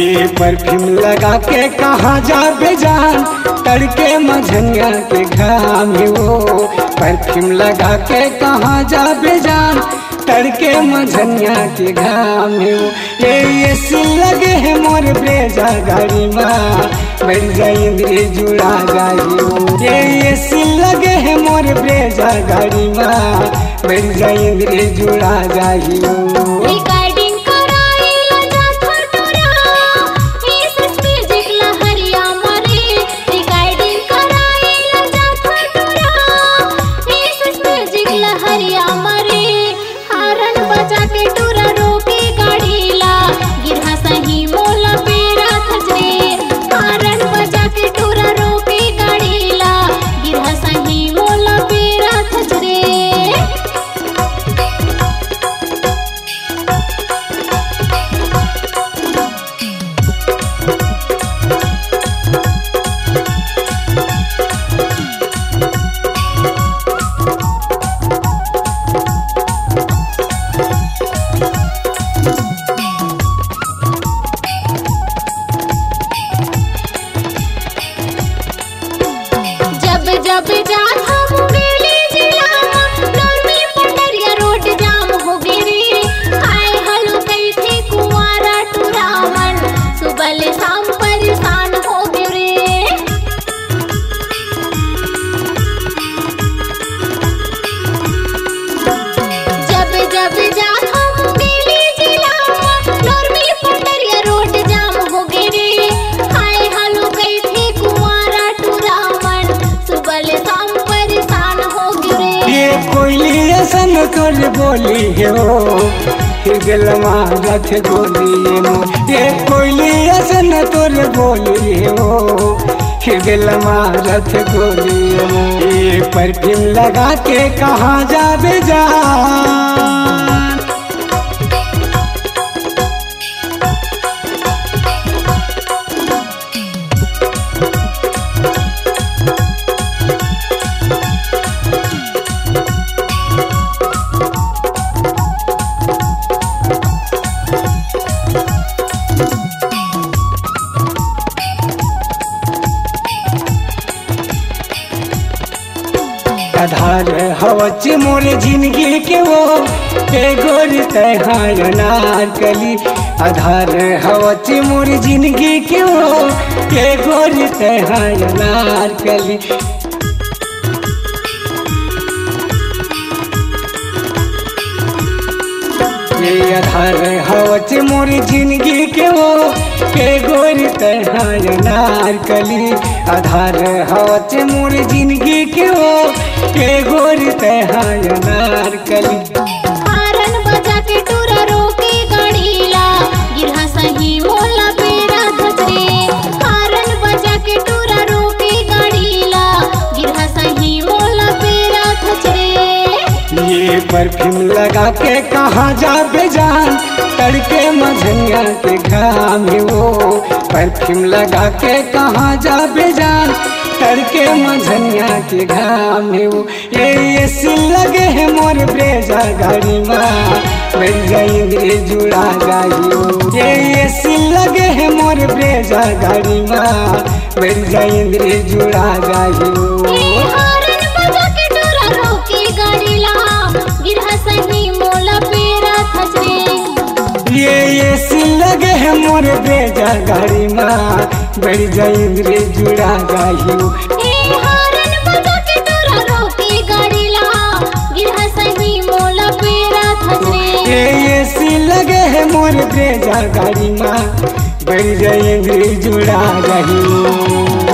ये परफ्यूम लगा के कहाँ जाबे जान, तड़के मझनिया के घाम वो। परफ्यूम लगा के कहाँ जाबे जान, तड़के मझनिया के घाम वो। ये सी लगे है मोर ब्रेजा गाड़ी माँ, बढ़ जाए इंद्री जुड़ा जाइयो। ये सी लगे है मोर ब्रेजा गाड़ी माँ, बढ़ जाए इंद्री जुड़ा जाइयो। जब जात हम गेली जिला नरमी पटरिया रोड जाम हो गेरी। हाय हलो कैथे कुंवारा टुरावन, सुबह ले शाम परेशान हो गेरे। जब जात हम गेली जिला नरमी पटरिया रोड जाम हो गेरी। हाय हलो कैथे कुंवारा टुरावन, शाम परेशान हो गिरे। ये कोयली ऐसन कर बोली है वो, गलमा रथ गोली मो। ये कोयली ऐसन कर बोली है वो, गलमा रथ गोली मो। ये परफ्यूम लगा के कहाँ जाबे जान, आधार हवच मोर जिंदगी के वो, गोरी तहार नारकली। आधार हवच मोर जिंदगी के वो, गोरी तहार नारकली। ये आधार हवच मोर जिंदगी के वो, गोरी तहार नारकली। आधार हवच मोर जिंदगी के वो, गोरी तहार नारकली। हारन बजा के टूरा रोके गाड़ीला, गिरहा सही मोला पेरा धजरे। हारन बजा के टूरा रोके गाड़ीला, गिरहा सही मोला पेरा धजरे। ये परफ्यूम लगा के कहाँ जाबे जान, तड़के मझनिया के घाम वो। परफ्यूम लगा के कहाँ जाबे जान, तड़के मझनिया के घाम वो। ये सी लगे है मोर ब्रेजा गाड़ी माँ, बढ़ जाए इंद्री जुड़ा जाइयो। ये सी लगे है मोर ब्रेजा गाड़ी माँ, बढ़ जाए इंद्री जुड़ा जाइयो। ये सी लगे है मोर ब्रेजा गाड़ी माँ, बढ़ जाए इंद्री जुड़ा जाइयो। ये सी लगे है मोर ब्रेजा गाड़ी माँ, बढ़ जाए इंद्री जुड़ा जाइयो।